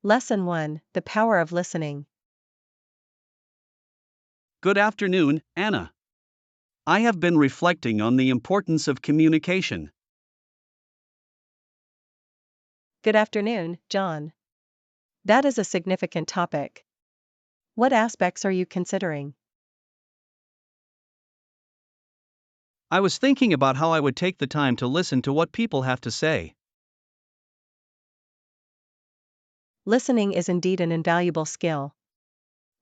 Lesson 1: The Power of Listening. Good afternoon, Anna. I have been reflecting on the importance of communication. Good afternoon, John. That is a significant topic. What aspects are you considering? I was thinking about how I would take the time to listen to what people have to say. Listening is indeed an invaluable skill.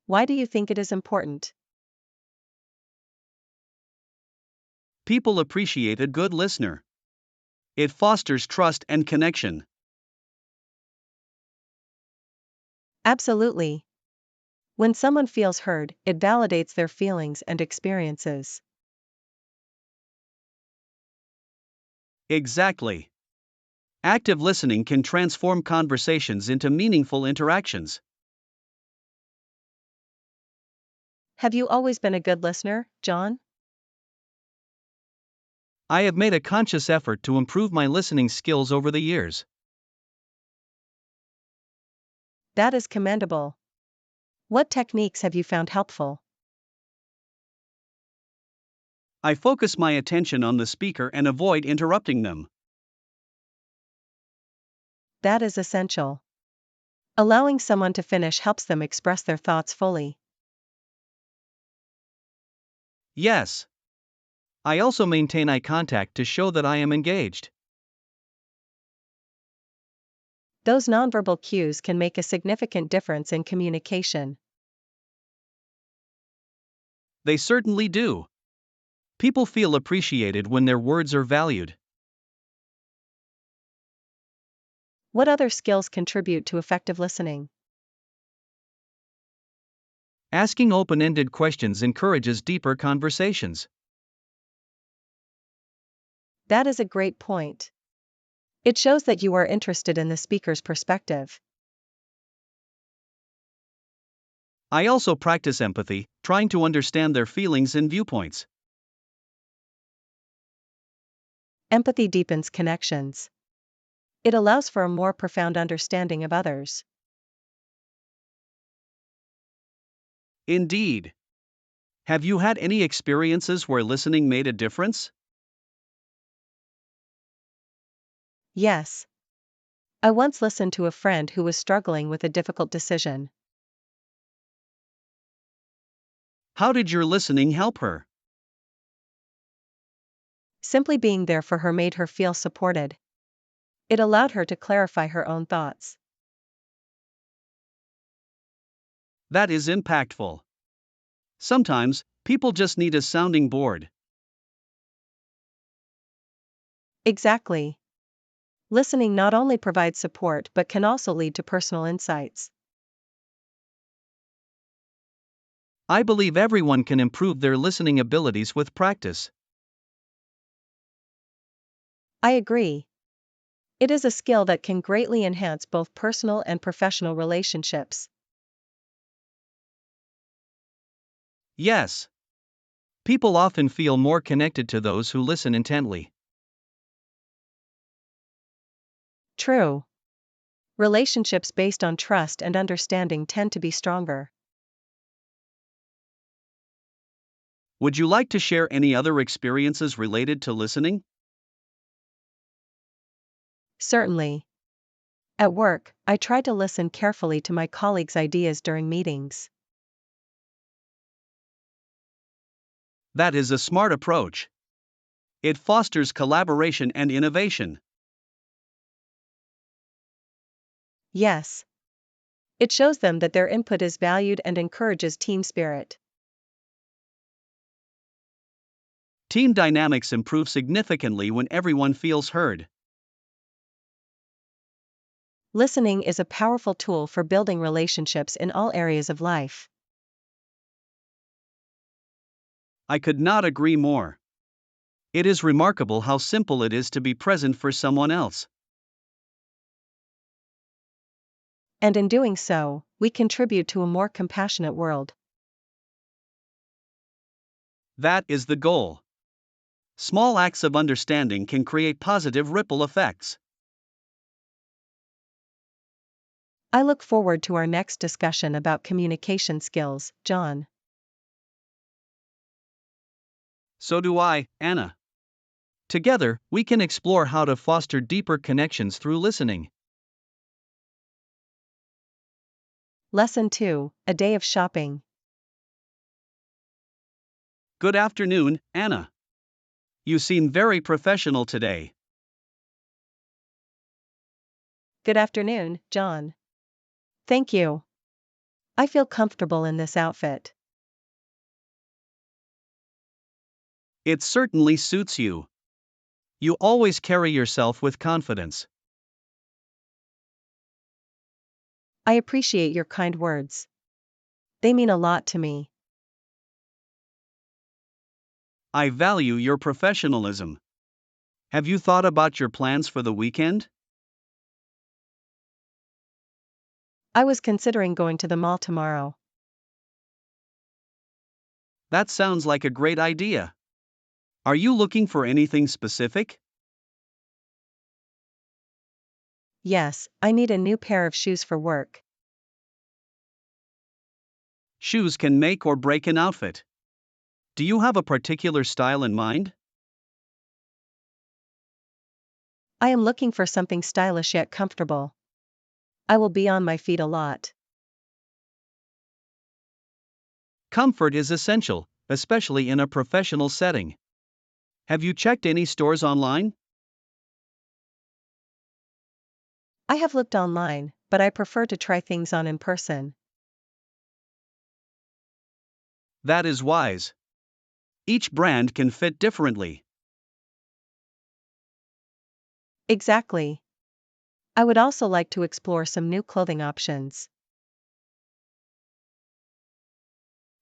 Why do you think it is important? People appreciate a good listener. It fosters trust and connection. Absolutely. When someone feels heard, it validates their feelings and experiences. Exactly. Active listening can transform conversations into meaningful interactions. Have you always been a good listener, John? I have made a conscious effort to improve my listening skills over the years. That is commendable. What techniques have you found helpful? I focus my attention on the speaker and avoid interrupting them. That is essential. Allowing someone to finish helps them express their thoughts fully. Yes. I also maintain eye contact to show that I am engaged. Those nonverbal cues can make a significant difference in communication. They certainly do. People feel appreciated when their words are valued. What other skills contribute to effective listening? Asking open-ended questions encourages deeper conversations. That is a great point. It shows that you are interested in the speaker's perspective. I also practice empathy, trying to understand their feelings and viewpoints. Empathy deepens connections. It allows for a more profound understanding of others. Indeed. Have you had any experiences where listening made a difference? Yes. I once listened to a friend who was struggling with a difficult decision. How did your listening help her? Simply being there for her made her feel supported. It allowed her to clarify her own thoughts. That is impactful. Sometimes, people just need a sounding board. Exactly. Listening not only provides support but can also lead to personal insights. I believe everyone can improve their listening abilities with practice. I agree. It is a skill that can greatly enhance both personal and professional relationships. Yes. People often feel more connected to those who listen intently. True. Relationships based on trust and understanding tend to be stronger. Would you like to share any other experiences related to listening? Certainly. At work, I try to listen carefully to my colleagues' ideas during meetings. That is a smart approach. It fosters collaboration and innovation. Yes. It shows them that their input is valued and encourages team spirit. Team dynamics improve significantly when everyone feels heard. Listening is a powerful tool for building relationships in all areas of life. I could not agree more. It is remarkable how simple it is to be present for someone else. And in doing so, we contribute to a more compassionate world. That is the goal. Small acts of understanding can create positive ripple effects. I look forward to our next discussion about communication skills, John. So do I, Anna. Together, we can explore how to foster deeper connections through listening. Lesson 2, A Day of Shopping. Good afternoon, Anna. You seem very professional today. Good afternoon, John. Thank you. I feel comfortable in this outfit. It certainly suits you. You always carry yourself with confidence. I appreciate your kind words. They mean a lot to me. I value your professionalism. Have you thought about your plans for the weekend? I was considering going to the mall tomorrow. That sounds like a great idea. Are you looking for anything specific? Yes, I need a new pair of shoes for work. Shoes can make or break an outfit. Do you have a particular style in mind? I am looking for something stylish yet comfortable. I will be on my feet a lot. Comfort is essential, especially in a professional setting. Have you checked any stores online? I have looked online, but I prefer to try things on in person. That is wise. Each brand can fit differently. Exactly. I would also like to explore some new clothing options.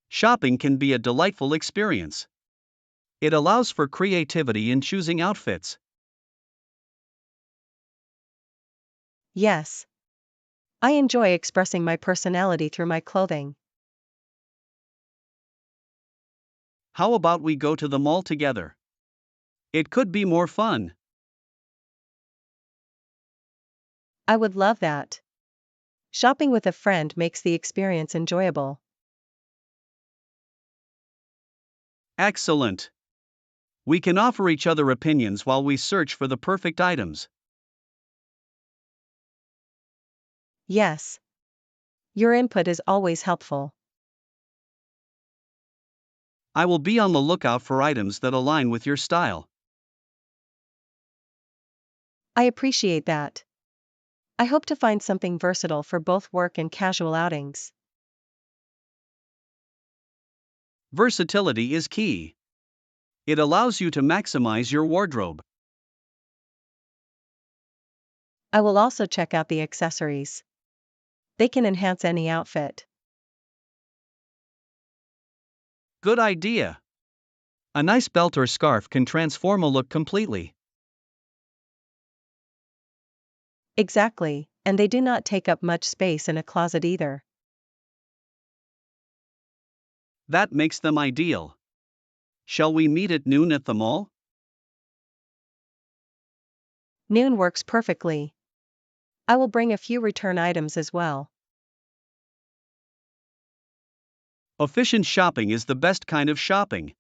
Shopping can be a delightful experience. It allows for creativity in choosing outfits. Yes. I enjoy expressing my personality through my clothing. How about we go to the mall together? It could be more fun. I would love that. Shopping with a friend makes the experience enjoyable. Excellent. We can offer each other opinions while we search for the perfect items. Yes. Your input is always helpful. I will be on the lookout for items that align with your style. I appreciate that. I hope to find something versatile for both work and casual outings. Versatility is key. It allows you to maximize your wardrobe. I will also check out the accessories. They can enhance any outfit. Good idea. A nice belt or scarf can transform a look completely. Exactly, and they do not take up much space in a closet either. That makes them ideal. Shall we meet at noon at the mall? Noon works perfectly. I will bring a few return items as well. Efficient shopping is the best kind of shopping.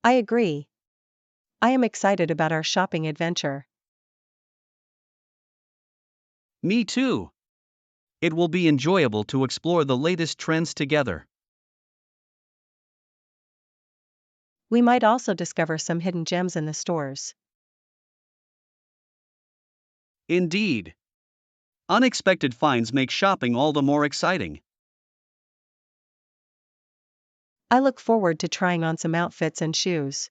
I agree. I am excited about our shopping adventure. Me too. It will be enjoyable to explore the latest trends together. We might also discover some hidden gems in the stores. Indeed. Unexpected finds make shopping all the more exciting. I look forward to trying on some outfits and shoes.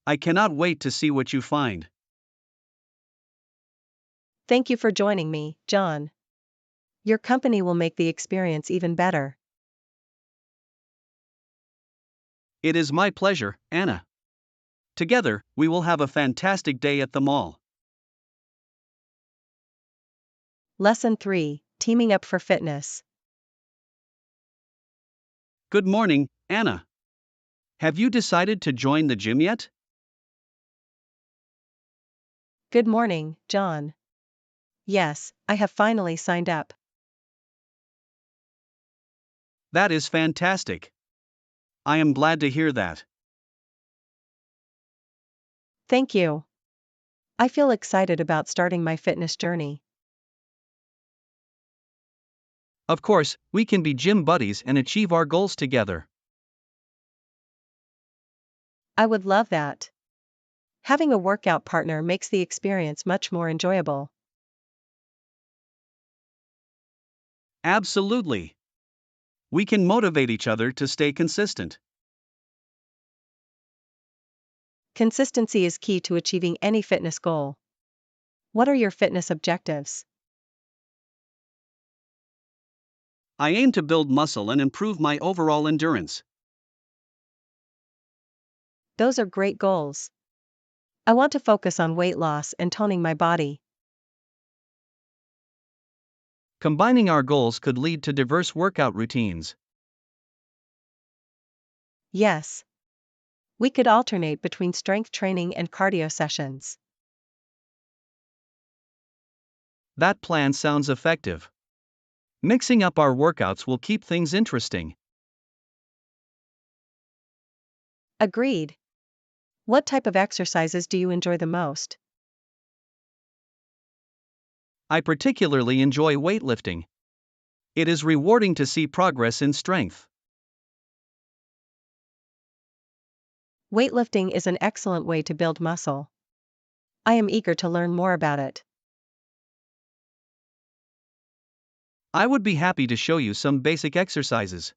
I cannot wait to see what you find. Thank you for joining me, John. Your company will make the experience even better. It is my pleasure, Anna. Together, we will have a fantastic day at the mall. Lesson 3, Teaming Up for Fitness. Good morning, Anna. Have you decided to join the gym yet? Good morning, John. Yes, I have finally signed up. That is fantastic. I am glad to hear that. Thank you. I feel excited about starting my fitness journey. Of course, we can be gym buddies and achieve our goals together. I would love that. Having a workout partner makes the experience much more enjoyable. Absolutely. We can motivate each other to stay consistent. Consistency is key to achieving any fitness goal. What are your fitness objectives? I aim to build muscle and improve my overall endurance. Those are great goals. I want to focus on weight loss and toning my body. Combining our goals could lead to diverse workout routines. Yes. We could alternate between strength training and cardio sessions. That plan sounds effective. Mixing up our workouts will keep things interesting. Agreed. What type of exercises do you enjoy the most? I particularly enjoy weightlifting. It is rewarding to see progress in strength. Weightlifting is an excellent way to build muscle. I am eager to learn more about it. I would be happy to show you some basic exercises.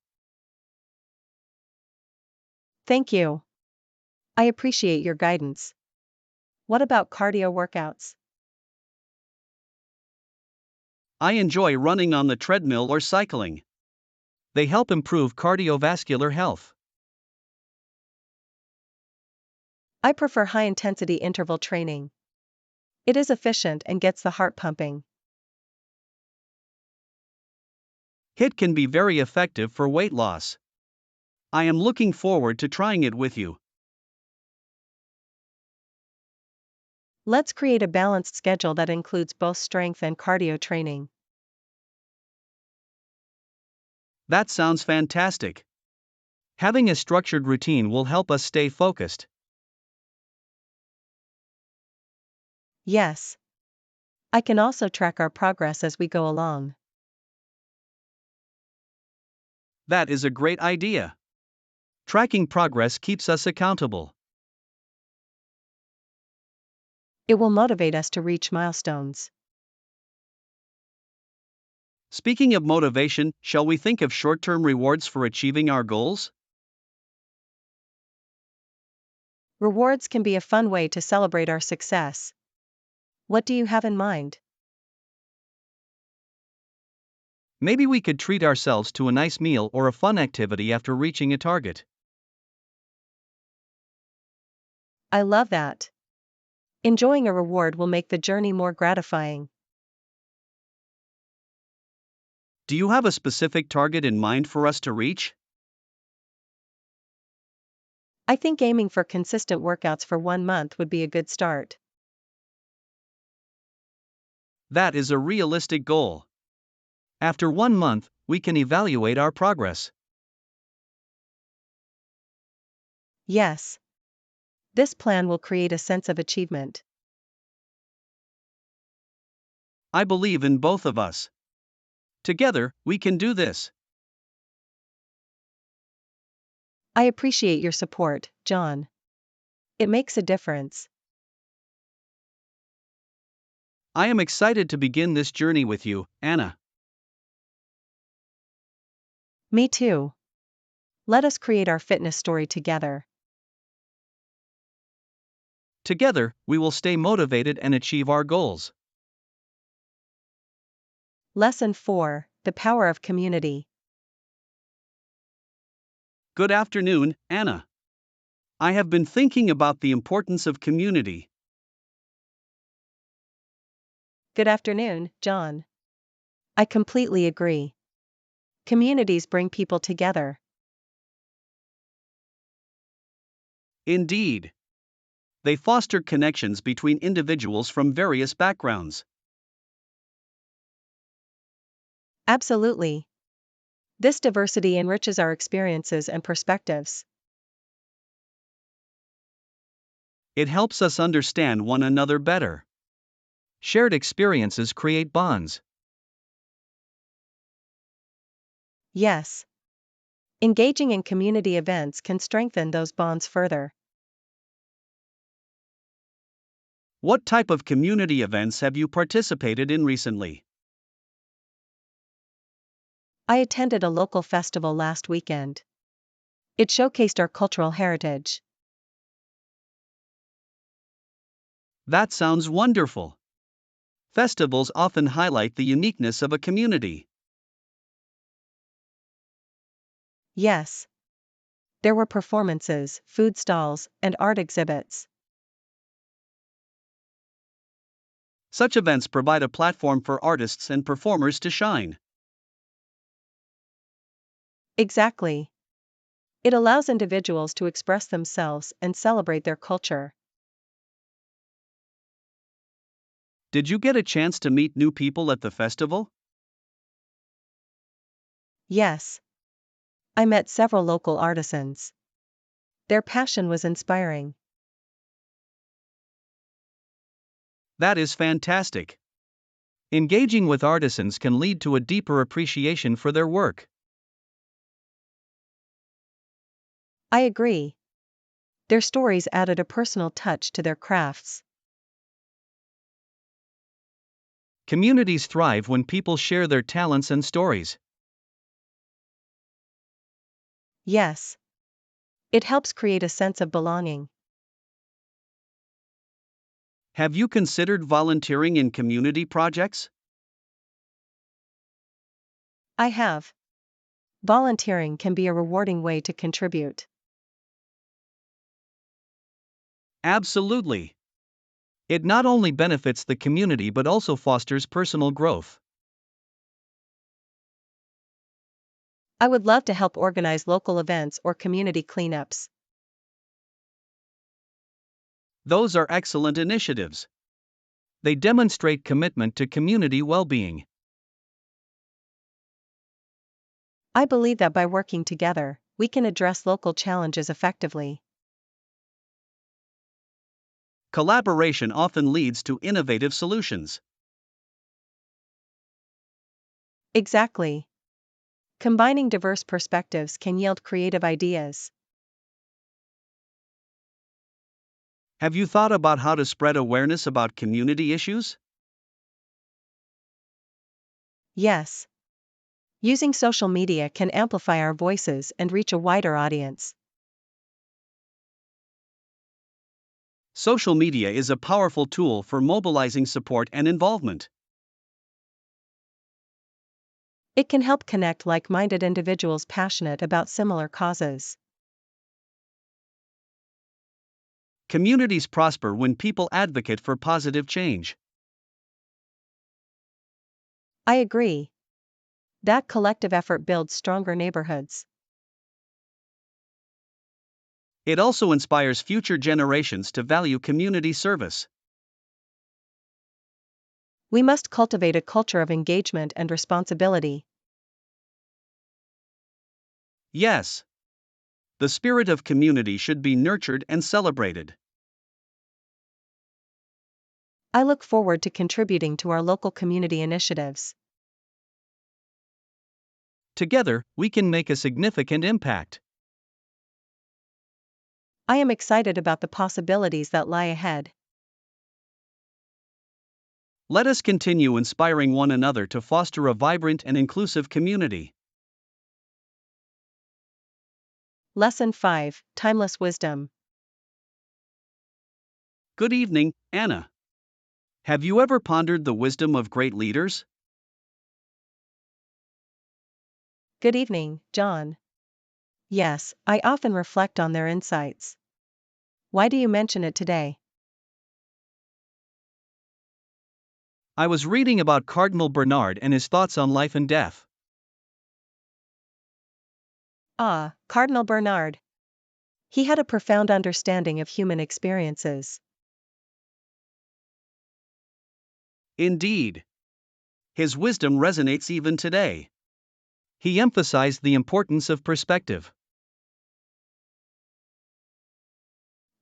Thank you. I appreciate your guidance. What about cardio workouts? I enjoy running on the treadmill or cycling. They help improve cardiovascular health. I prefer high-intensity interval training. It is efficient and gets the heart pumping. HIIT can be very effective for weight loss. I am looking forward to trying it with you. Let's create a balanced schedule that includes both strength and cardio training. That sounds fantastic. Having a structured routine will help us stay focused. Yes. I can also track our progress as we go along. That is a great idea. Tracking progress keeps us accountable. It will motivate us to reach milestones. Speaking of motivation, shall we think of short-term rewards for achieving our goals? Rewards can be a fun way to celebrate our success. What do you have in mind? Maybe we could treat ourselves to a nice meal or a fun activity after reaching a target. I love that. Enjoying a reward will make the journey more gratifying. Do you have a specific target in mind for us to reach? I think aiming for consistent workouts for 1 month would be a good start. That is a realistic goal. After 1 month, we can evaluate our progress. Yes. This plan will create a sense of achievement. I believe in both of us. Together, we can do this. I appreciate your support, John. It makes a difference. I am excited to begin this journey with you, Anna. Me too. Let us create our fitness story together. Together, we will stay motivated and achieve our goals. Lesson 4: The Power of Community. Good afternoon, Anna. I have been thinking about the importance of community. Good afternoon, John. I completely agree. Communities bring people together. Indeed. They foster connections between individuals from various backgrounds. Absolutely. This diversity enriches our experiences and perspectives. It helps us understand one another better. Shared experiences create bonds. Yes. Engaging in community events can strengthen those bonds further. What type of community events have you participated in recently? I attended a local festival last weekend. It showcased our cultural heritage. That sounds wonderful. Festivals often highlight the uniqueness of a community. Yes. There were performances, food stalls, and art exhibits. Such events provide a platform for artists and performers to shine. Exactly. It allows individuals to express themselves and celebrate their culture. Did you get a chance to meet new people at the festival? Yes. I met several local artisans. Their passion was inspiring. That is fantastic. Engaging with artisans can lead to a deeper appreciation for their work. I agree. Their stories added a personal touch to their crafts. Communities thrive when people share their talents and stories. Yes. It helps create a sense of belonging. Have you considered volunteering in community projects? I have. Volunteering can be a rewarding way to contribute. Absolutely. It not only benefits the community but also fosters personal growth. I would love to help organize local events or community cleanups. Those are excellent initiatives. They demonstrate commitment to community well-being. I believe that by working together, we can address local challenges effectively. Collaboration often leads to innovative solutions. Exactly. Combining diverse perspectives can yield creative ideas. Have you thought about how to spread awareness about community issues? Yes. Using social media can amplify our voices and reach a wider audience. Social media is a powerful tool for mobilizing support and involvement. It can help connect like-minded individuals passionate about similar causes. Communities prosper when people advocate for positive change. I agree. That collective effort builds stronger neighborhoods. It also inspires future generations to value community service. We must cultivate a culture of engagement and responsibility. Yes. The spirit of community should be nurtured and celebrated. I look forward to contributing to our local community initiatives. Together, we can make a significant impact. I am excited about the possibilities that lie ahead. Let us continue inspiring one another to foster a vibrant and inclusive community. Lesson 5: Timeless Wisdom. Good evening, Anna. Have you ever pondered the wisdom of great leaders? Good evening, John. Yes, I often reflect on their insights. Why do you mention it today? I was reading about Cardinal Bernard and his thoughts on life and death. Ah, Cardinal Bernard. He had a profound understanding of human experiences. Indeed. His wisdom resonates even today. He emphasized the importance of perspective.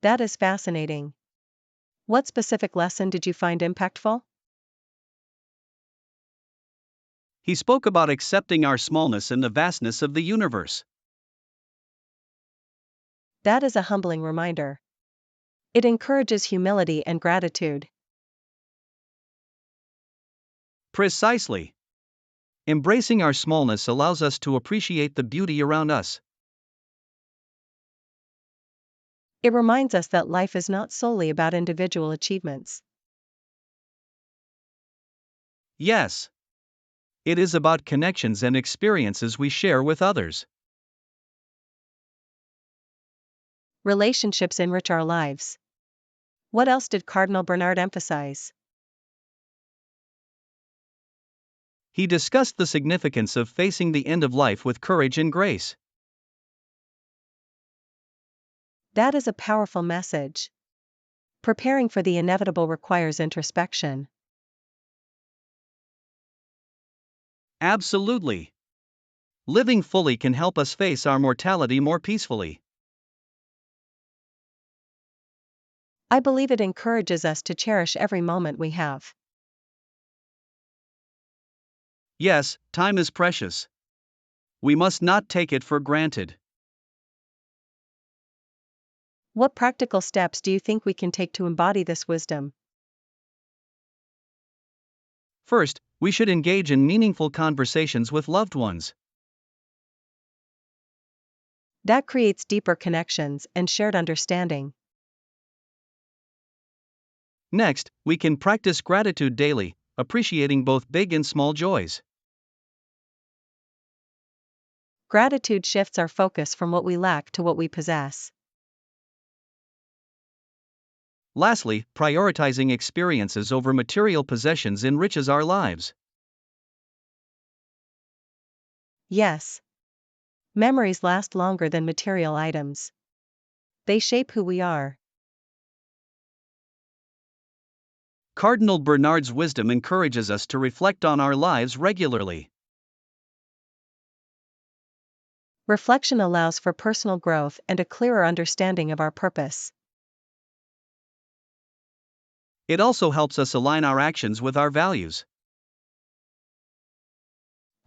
That is fascinating. What specific lesson did you find impactful? He spoke about accepting our smallness and the vastness of the universe. That is a humbling reminder. It encourages humility and gratitude. Precisely. Embracing our smallness allows us to appreciate the beauty around us. It reminds us that life is not solely about individual achievements. Yes. It is about connections and experiences we share with others. Relationships enrich our lives. What else did Cardinal Bernard emphasize? He discussed the significance of facing the end of life with courage and grace. That is a powerful message. Preparing for the inevitable requires introspection. Absolutely. Living fully can help us face our mortality more peacefully. I believe it encourages us to cherish every moment we have. Yes, time is precious. We must not take it for granted. What practical steps do you think we can take to embody this wisdom? First, we should engage in meaningful conversations with loved ones. That creates deeper connections and shared understanding. Next, we can practice gratitude daily, appreciating both big and small joys. Gratitude shifts our focus from what we lack to what we possess. Lastly, prioritizing experiences over material possessions enriches our lives. Yes. Memories last longer than material items. They shape who we are. Cardinal Bernard's wisdom encourages us to reflect on our lives regularly. Reflection allows for personal growth and a clearer understanding of our purpose. It also helps us align our actions with our values.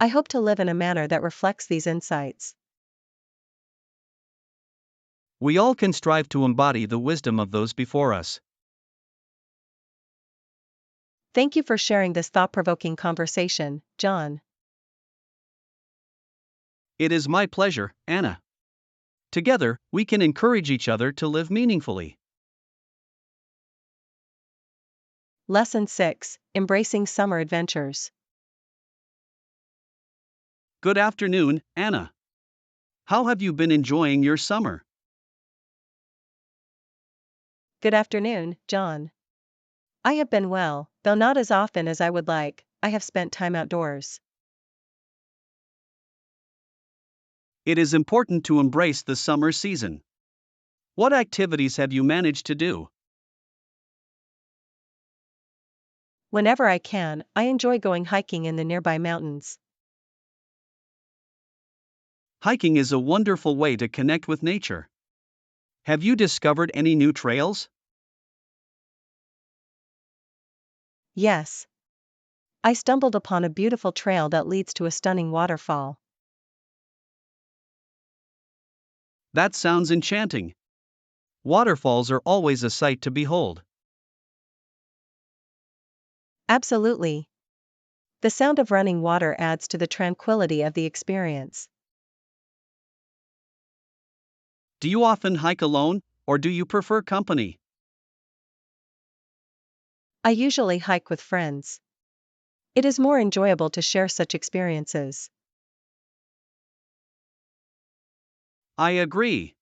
I hope to live in a manner that reflects these insights. We all can strive to embody the wisdom of those before us. Thank you for sharing this thought-provoking conversation, John. It is my pleasure, Anna. Together, we can encourage each other to live meaningfully. Lesson 6: Embracing Summer Adventures. Good afternoon, Anna. How have you been enjoying your summer? Good afternoon, John. I have been well, though not as often as I would like. I have spent time outdoors. It is important to embrace the summer season. What activities have you managed to do? Whenever I can, I enjoy going hiking in the nearby mountains. Hiking is a wonderful way to connect with nature. Have you discovered any new trails? Yes. I stumbled upon a beautiful trail that leads to a stunning waterfall. That sounds enchanting. Waterfalls are always a sight to behold. Absolutely. The sound of running water adds to the tranquility of the experience. Do you often hike alone, or do you prefer company? I usually hike with friends. It is more enjoyable to share such experiences. I agree.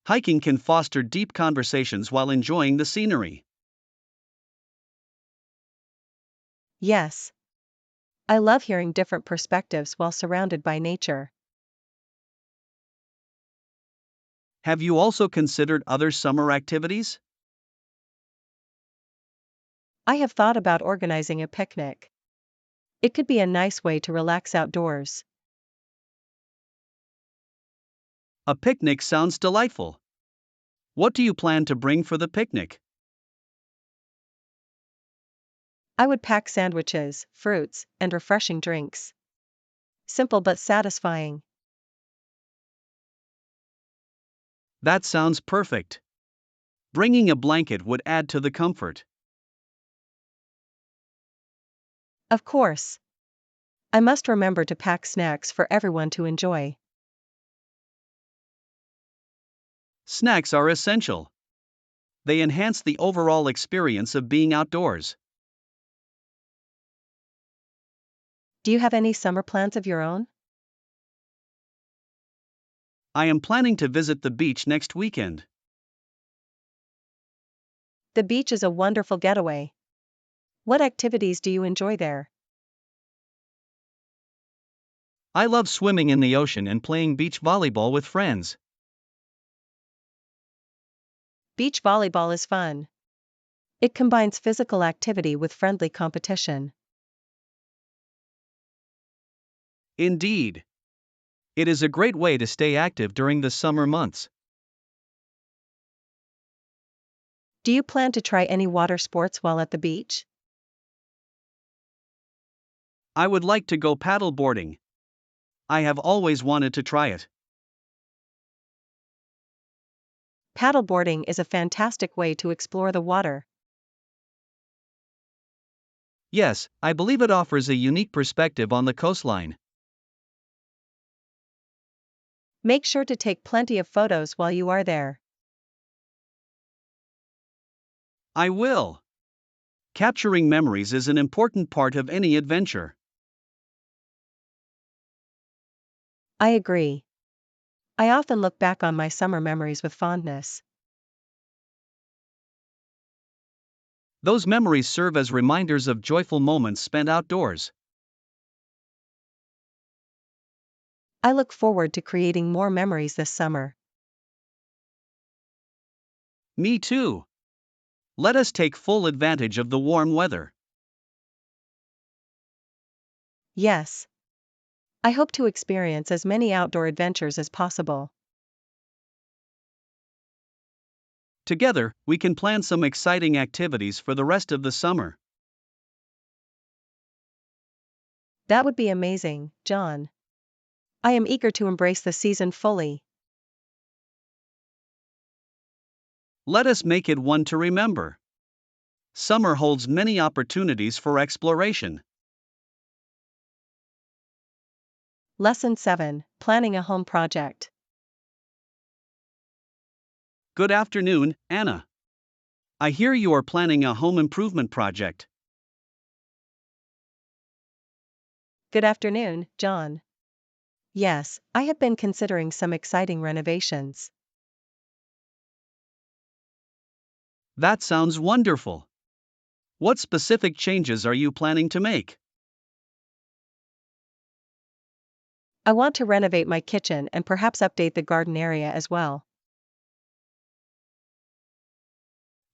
Hiking can foster deep conversations while enjoying the scenery. Yes. I love hearing different perspectives while surrounded by nature. Have you also considered other summer activities? I have thought about organizing a picnic. It could be a nice way to relax outdoors. A picnic sounds delightful. What do you plan to bring for the picnic? I would pack sandwiches, fruits, and refreshing drinks. Simple but satisfying. That sounds perfect. Bringing a blanket would add to the comfort. Of course. I must remember to pack snacks for everyone to enjoy. Snacks are essential. They enhance the overall experience of being outdoors. Do you have any summer plans of your own? I am planning to visit the beach next weekend. The beach is a wonderful getaway. What activities do you enjoy there? I love swimming in the ocean and playing beach volleyball with friends. Beach volleyball is fun. It combines physical activity with friendly competition. Indeed. It is a great way to stay active during the summer months. Do you plan to try any water sports while at the beach? I would like to go paddle boarding. I have always wanted to try it. Paddleboarding is a fantastic way to explore the water. Yes, I believe it offers a unique perspective on the coastline. Make sure to take plenty of photos while you are there. I will. Capturing memories is an important part of any adventure. I agree. I often look back on my summer memories with fondness. Those memories serve as reminders of joyful moments spent outdoors. I look forward to creating more memories this summer. Me too. Let us take full advantage of the warm weather. Yes. I hope to experience as many outdoor adventures as possible. Together, we can plan some exciting activities for the rest of the summer. That would be amazing, John. I am eager to embrace the season fully. Let us make it one to remember. Summer holds many opportunities for exploration. Lesson 7: Planning a home project. Good afternoon, Anna. I hear you are planning a home improvement project. Good afternoon, John. Yes, I have been considering some exciting renovations. That sounds wonderful. What specific changes are you planning to make? I want to renovate my kitchen and perhaps update the garden area as well.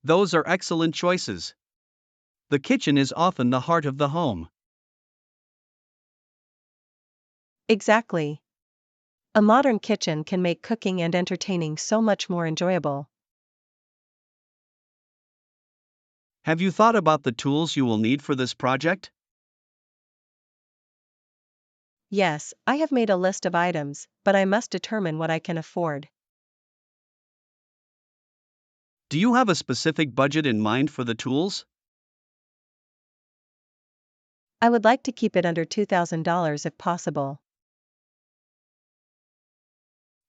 Those are excellent choices. The kitchen is often the heart of the home. Exactly. A modern kitchen can make cooking and entertaining so much more enjoyable. Have you thought about the tools you will need for this project? Yes, I have made a list of items, but I must determine what I can afford. Do you have a specific budget in mind for the tools? I would like to keep it under $2,000 if possible.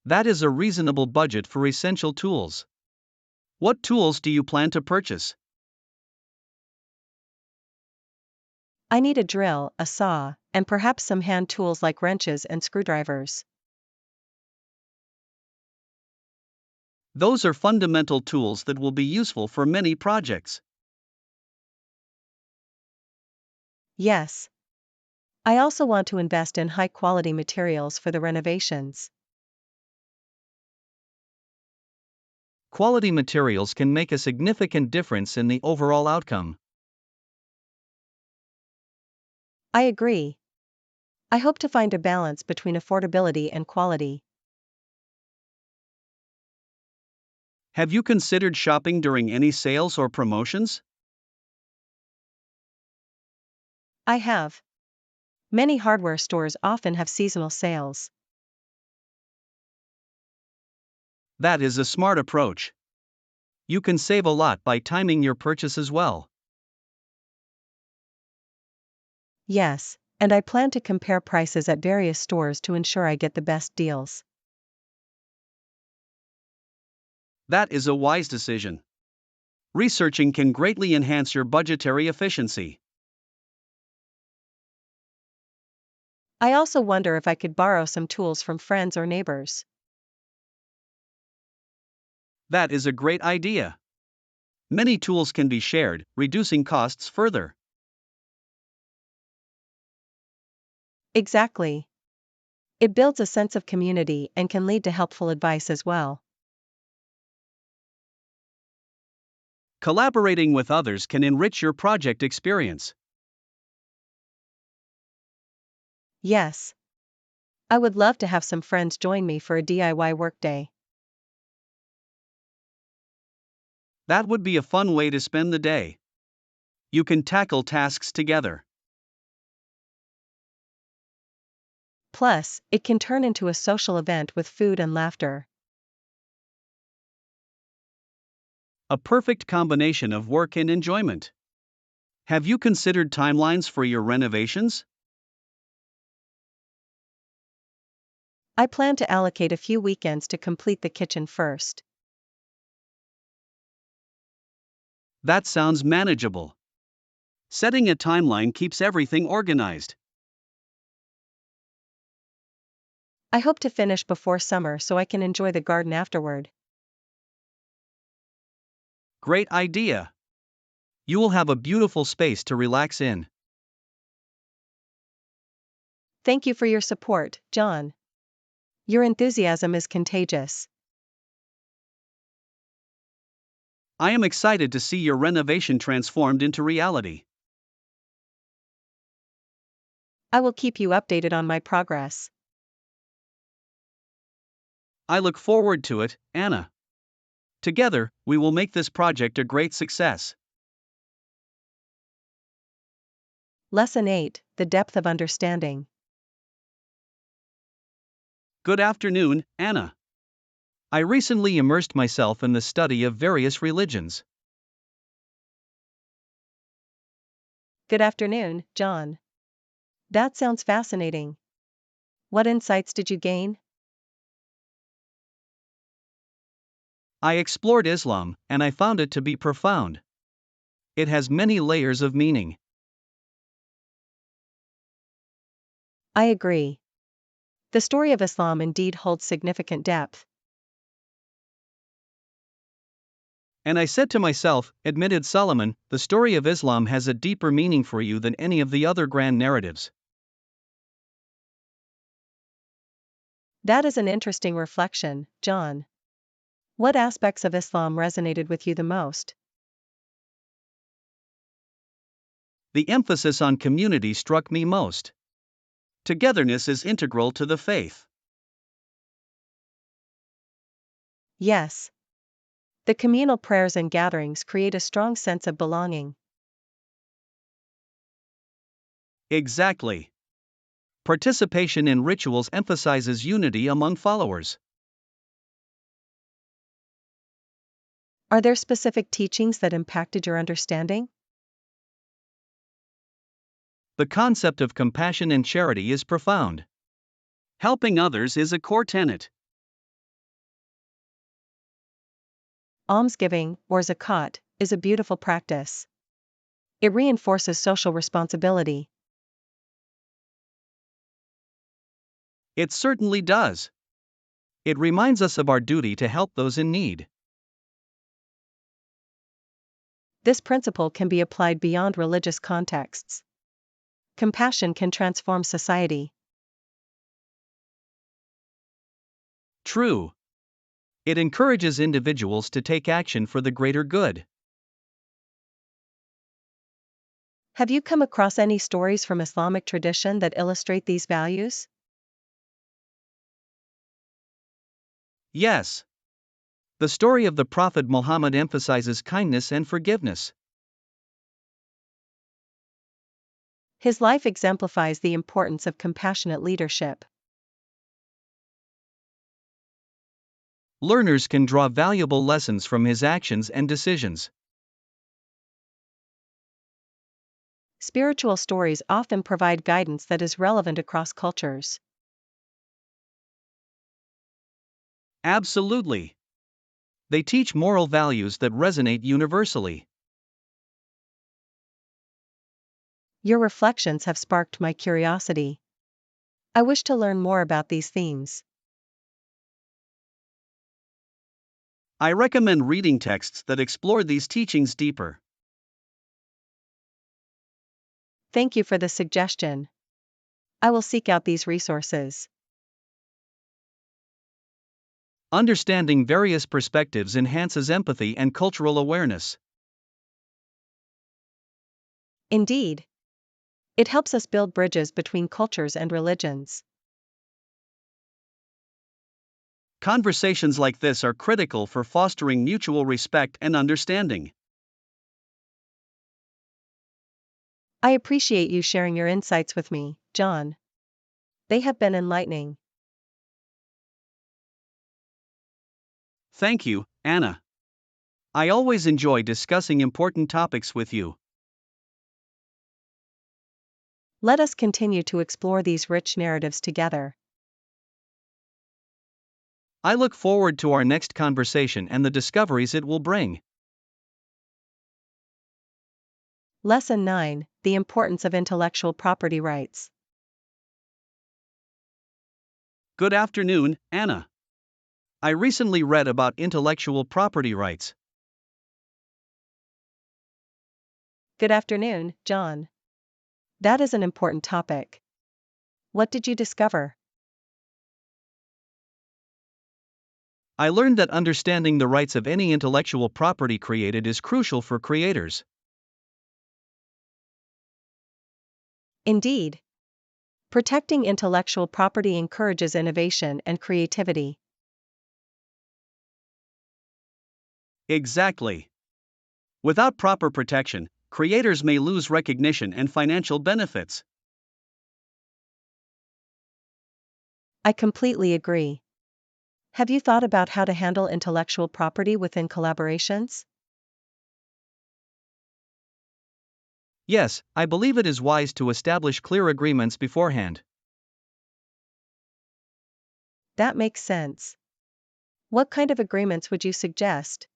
That is a reasonable budget for essential tools. What tools do you plan to purchase? I need a drill, a saw, and perhaps some hand tools like wrenches and screwdrivers. Those are fundamental tools that will be useful for many projects. Yes. I also want to invest in high-quality materials for the renovations. quality materials can make a significant difference in the overall outcome. I agree. I hope to find a balance between affordability and quality. Have you considered shopping during any sales or promotions? I have. Many hardware stores often have seasonal sales. That is a smart approach. You can save a lot by timing your purchases well. Yes, and I plan to compare prices at various stores to ensure I get the best deals. That is a wise decision. Researching can greatly enhance your budgetary efficiency. I also wonder if I could borrow some tools from friends or neighbors. That is a great idea. Many tools can be shared, reducing costs further. Exactly. It builds a sense of community and can lead to helpful advice as well. Collaborating with others can enrich your project experience. Yes. I would love to have some friends join me for a DIY workday. That would be a fun way to spend the day. You can tackle tasks together. Plus, it can turn into a social event with food and laughter. A perfect combination of work and enjoyment. Have you considered timelines for your renovations? I plan to allocate a few weekends to complete the kitchen first. That sounds manageable. Setting a timeline keeps everything organized. I hope to finish before summer so I can enjoy the garden afterward. Great idea. You will have a beautiful space to relax in. Thank you for your support, John. Your enthusiasm is contagious. I am excited to see your renovation transformed into reality. I will keep you updated on my progress. I look forward to it, Anna. Together, we will make this project a great success. Lesson 8: The Depth of Understanding. Good afternoon, Anna. I recently immersed myself in the study of various religions. Good afternoon, John. That sounds fascinating. What insights did you gain? I explored Islam, and I found it to be profound. It has many layers of meaning. I agree. The story of Islam indeed holds significant depth. And I said to myself, admitted Solomon, the story of Islam has a deeper meaning for you than any of the other grand narratives. That is an interesting reflection, John. What aspects of Islam resonated with you the most? The emphasis on community struck me most. Togetherness is integral to the faith. Yes. The communal prayers and gatherings create a strong sense of belonging. Exactly. Participation in rituals emphasizes unity among followers. Are there specific teachings that impacted your understanding? The concept of compassion and charity is profound. Helping others is a core tenet. Almsgiving, or zakat, is a beautiful practice. It reinforces social responsibility. It certainly does. It reminds us of our duty to help those in need. This principle can be applied beyond religious contexts. Compassion can transform society. True. It encourages individuals to take action for the greater good. Have you come across any stories from Islamic tradition that illustrate these values? Yes. The story of the Prophet Muhammad emphasizes kindness and forgiveness. His life exemplifies the importance of compassionate leadership. Learners can draw valuable lessons from his actions and decisions. Spiritual stories often provide guidance that is relevant across cultures. Absolutely. They teach moral values that resonate universally. Your reflections have sparked my curiosity. I wish to learn more about these themes. I recommend reading texts that explore these teachings deeper. Thank you for the suggestion. I will seek out these resources. Understanding various perspectives enhances empathy and cultural awareness. Indeed, it helps us build bridges between cultures and religions. Conversations like this are critical for fostering mutual respect and understanding. I appreciate you sharing your insights with me, John. They have been enlightening. Thank you, Anna. I always enjoy discussing important topics with you. Let us continue to explore these rich narratives together. I look forward to our next conversation and the discoveries it will bring. Lesson 9: The Importance of Intellectual Property Rights. Good afternoon, Anna. I recently read about intellectual property rights. Good afternoon, John. That is an important topic. What did you discover? I learned that understanding the rights of any intellectual property created is crucial for creators. Indeed, protecting intellectual property encourages innovation and creativity. Exactly. Without proper protection, creators may lose recognition and financial benefits. I completely agree. Have you thought about how to handle intellectual property within collaborations? Yes, I believe it is wise to establish clear agreements beforehand. That makes sense. What kind of agreements would you suggest?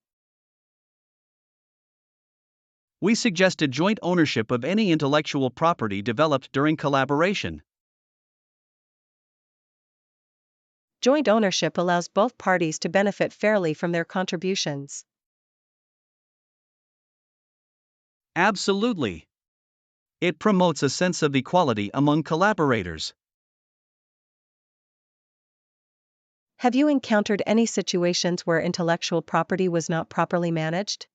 We suggested joint ownership of any intellectual property developed during collaboration. Joint ownership allows both parties to benefit fairly from their contributions. Absolutely. It promotes a sense of equality among collaborators. Have you encountered any situations where intellectual property was not properly managed?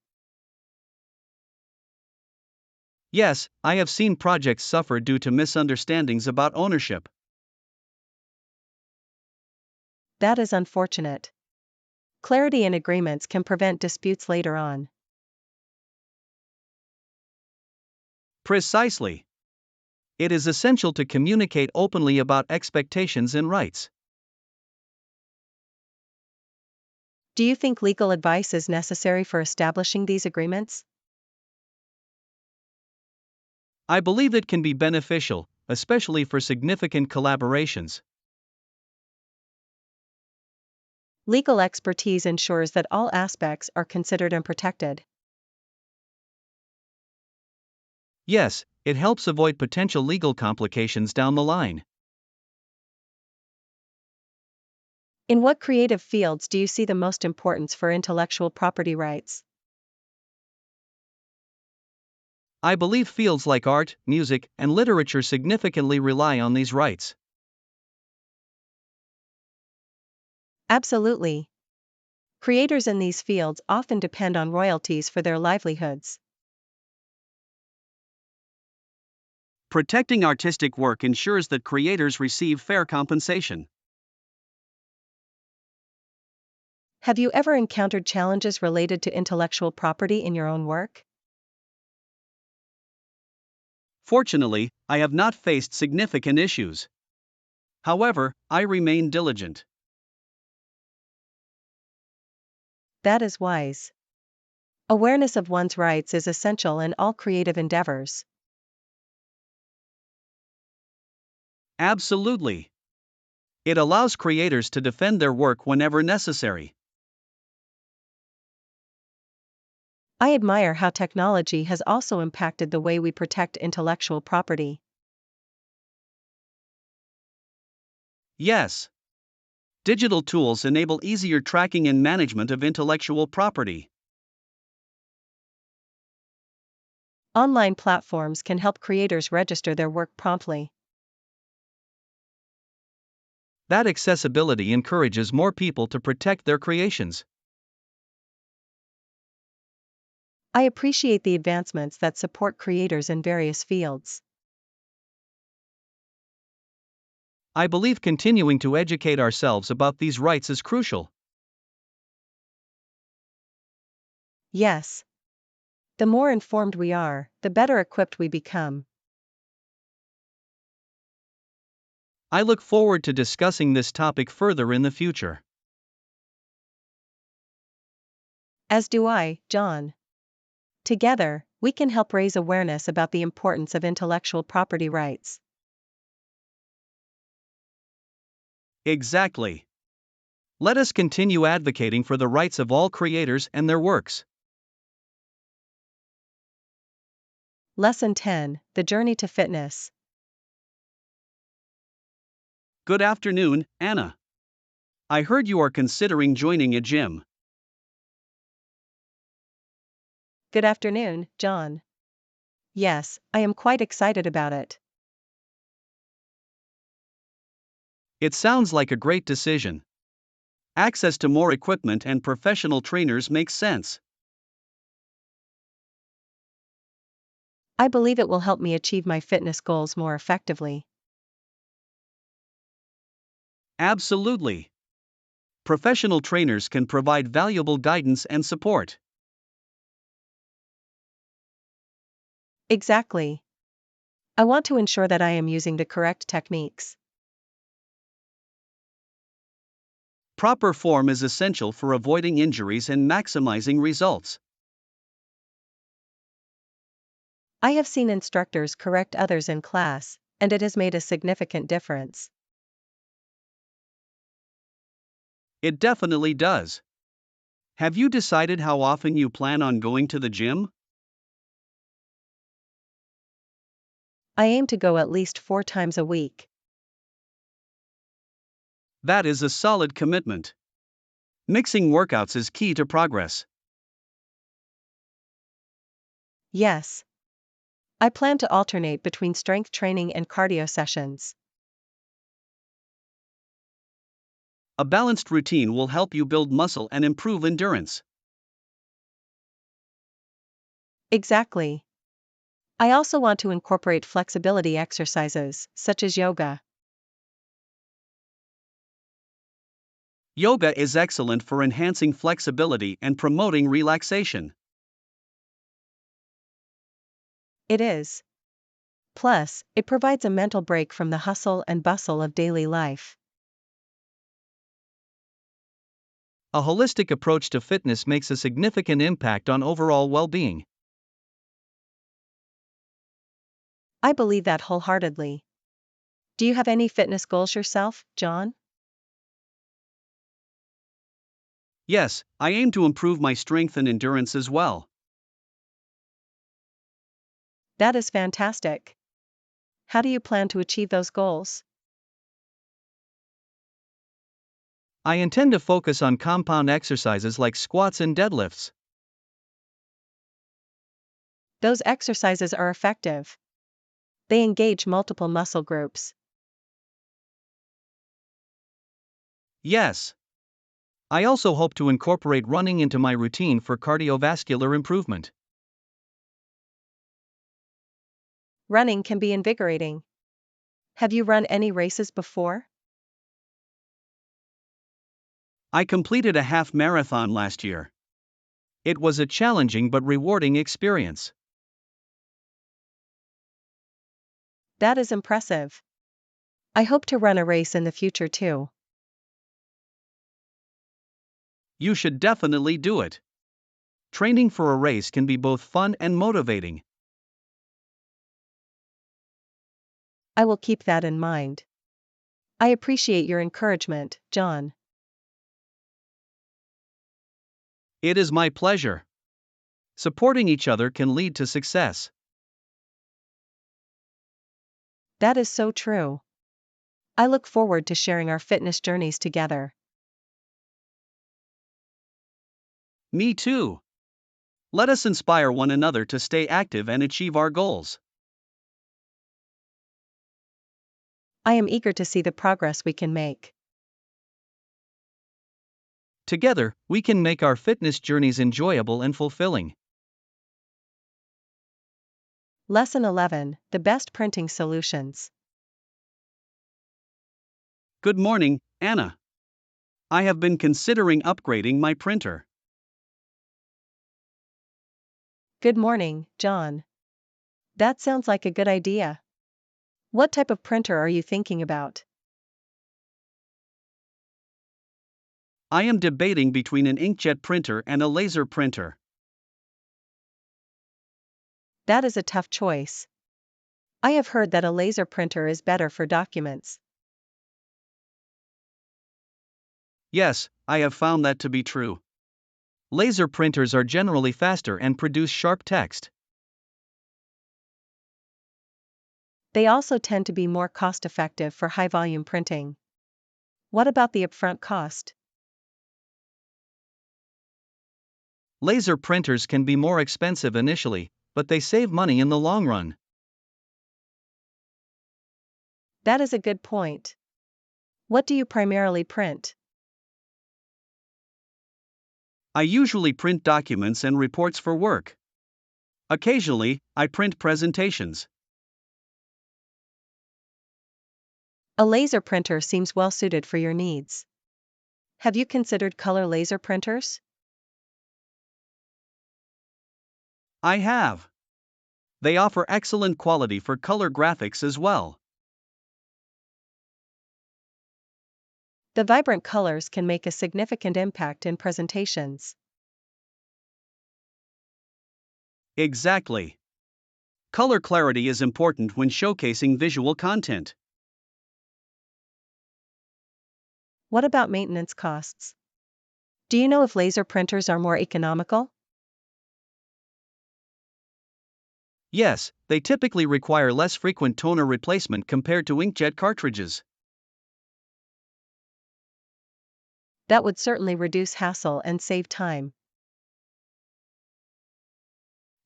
Yes, I have seen projects suffer due to misunderstandings about ownership. That is unfortunate. Clarity in agreements can prevent disputes later on. Precisely. It is essential to communicate openly about expectations and rights. Do you think legal advice is necessary for establishing these agreements? I believe it can be beneficial, especially for significant collaborations. Legal expertise ensures that all aspects are considered and protected. Yes, it helps avoid potential legal complications down the line. In what creative fields do you see the most importance for intellectual property rights? I believe fields like art, music, and literature significantly rely on these rights. Absolutely. Creators in these fields often depend on royalties for their livelihoods. Protecting artistic work ensures that creators receive fair compensation. Have you ever encountered challenges related to intellectual property in your own work? Fortunately, I have not faced significant issues. However, I remain diligent. That is wise. Awareness of one's rights is essential in all creative endeavors. Absolutely. It allows creators to defend their work whenever necessary. I admire how technology has also impacted the way we protect intellectual property. Yes. Digital tools enable easier tracking and management of intellectual property. Online platforms can help creators register their work promptly. That accessibility encourages more people to protect their creations. I appreciate the advancements that support creators in various fields. I believe continuing to educate ourselves about these rights is crucial. Yes. The more informed we are, the better equipped we become. I look forward to discussing this topic further in the future. As do I, John. Together, we can help raise awareness about the importance of intellectual property rights. Exactly. Let us continue advocating for the rights of all creators and their works. Lesson 10: The Journey to Fitness. Good afternoon, Anna. I heard you are considering joining a gym. Good afternoon, John. Yes, I am quite excited about it. It sounds like a great decision. Access to more equipment and professional trainers makes sense. I believe it will help me achieve my fitness goals more effectively. Absolutely. Professional trainers can provide valuable guidance and support. Exactly. I want to ensure that I am using the correct techniques. Proper form is essential for avoiding injuries and maximizing results. I have seen instructors correct others in class, and it has made a significant difference. It definitely does. Have you decided how often you plan on going to the gym? I aim to go at least 4 times a week. That is a solid commitment. Mixing workouts is key to progress. Yes. I plan to alternate between strength training and cardio sessions. A balanced routine will help you build muscle and improve endurance. Exactly. I also want to incorporate flexibility exercises, such as yoga. Yoga is excellent for enhancing flexibility and promoting relaxation. It is. Plus, it provides a mental break from the hustle and bustle of daily life. A holistic approach to fitness makes a significant impact on overall well-being. I believe that wholeheartedly. Do you have any fitness goals yourself, John? Yes, I aim to improve my strength and endurance as well. That is fantastic. How do you plan to achieve those goals? I intend to focus on compound exercises like squats and deadlifts. Those exercises are effective. They engage multiple muscle groups. Yes. I also hope to incorporate running into my routine for cardiovascular improvement. Running can be invigorating. Have you run any races before? I completed a half marathon last year. It was a challenging but rewarding experience. That is impressive. I hope to run a race in the future too. You should definitely do it. Training for a race can be both fun and motivating. I will keep that in mind. I appreciate your encouragement, John. It is my pleasure. Supporting each other can lead to success. That is so true. I look forward to sharing our fitness journeys together. Me too. Let us inspire one another to stay active and achieve our goals. I am eager to see the progress we can make. Together, we can make our fitness journeys enjoyable and fulfilling. Lesson 11: The best printing solutions. Good morning, Anna. I have been considering upgrading my printer. Good morning, John. That sounds like a good idea. What type of printer are you thinking about? I am debating between an inkjet printer and a laser printer. That is a tough choice. I have heard that a laser printer is better for documents. Yes, I have found that to be true. Laser printers are generally faster and produce sharp text. They also tend to be more cost-effective for high-volume printing. What about the upfront cost? Laser printers can be more expensive initially, but they save money in the long run. That is a good point. What do you primarily print? I usually print documents and reports for work. Occasionally, I print presentations. A laser printer seems well suited for your needs. Have you considered color laser printers? I have. They offer excellent quality for color graphics as well. The vibrant colors can make a significant impact in presentations. Exactly. Color clarity is important when showcasing visual content. What about maintenance costs? Do you know if laser printers are more economical? Yes, they typically require less frequent toner replacement compared to inkjet cartridges. That would certainly reduce hassle and save time.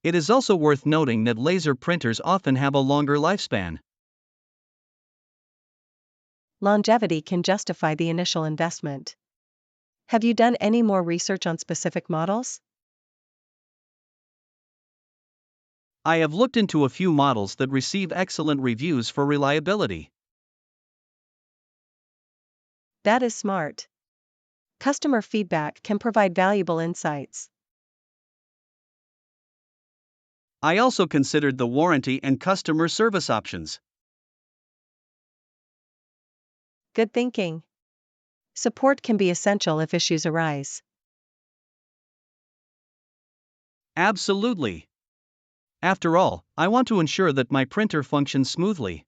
It is also worth noting that laser printers often have a longer lifespan. Longevity can justify the initial investment. Have you done any more research on specific models? I have looked into a few models that receive excellent reviews for reliability. That is smart. Customer feedback can provide valuable insights. I also considered the warranty and customer service options. Good thinking. Support can be essential if issues arise. Absolutely. After all, I want to ensure that my printer functions smoothly.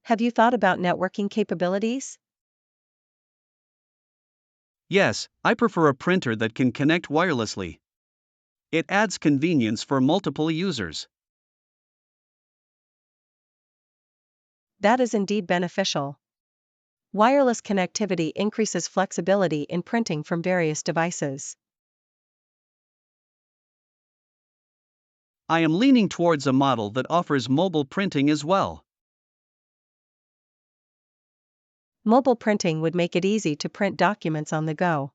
Have you thought about networking capabilities? Yes, I prefer a printer that can connect wirelessly. It adds convenience for multiple users. That is indeed beneficial. Wireless connectivity increases flexibility in printing from various devices. I am leaning towards a model that offers mobile printing as well. Mobile printing would make it easy to print documents on the go.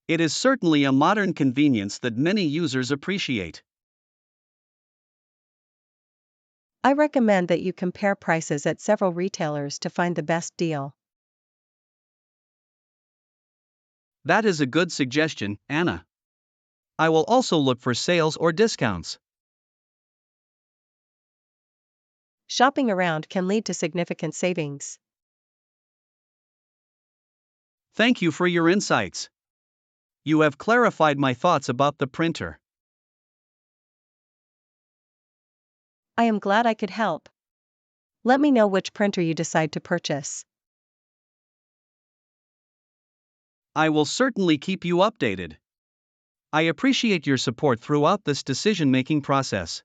It is certainly a modern convenience that many users appreciate. I recommend that you compare prices at several retailers to find the best deal. That is a good suggestion, Anna. I will also look for sales or discounts. Shopping around can lead to significant savings. Thank you for your insights. You have clarified my thoughts about the printer. I am glad I could help. Let me know which printer you decide to purchase. I will certainly keep you updated. I appreciate your support throughout this decision-making process.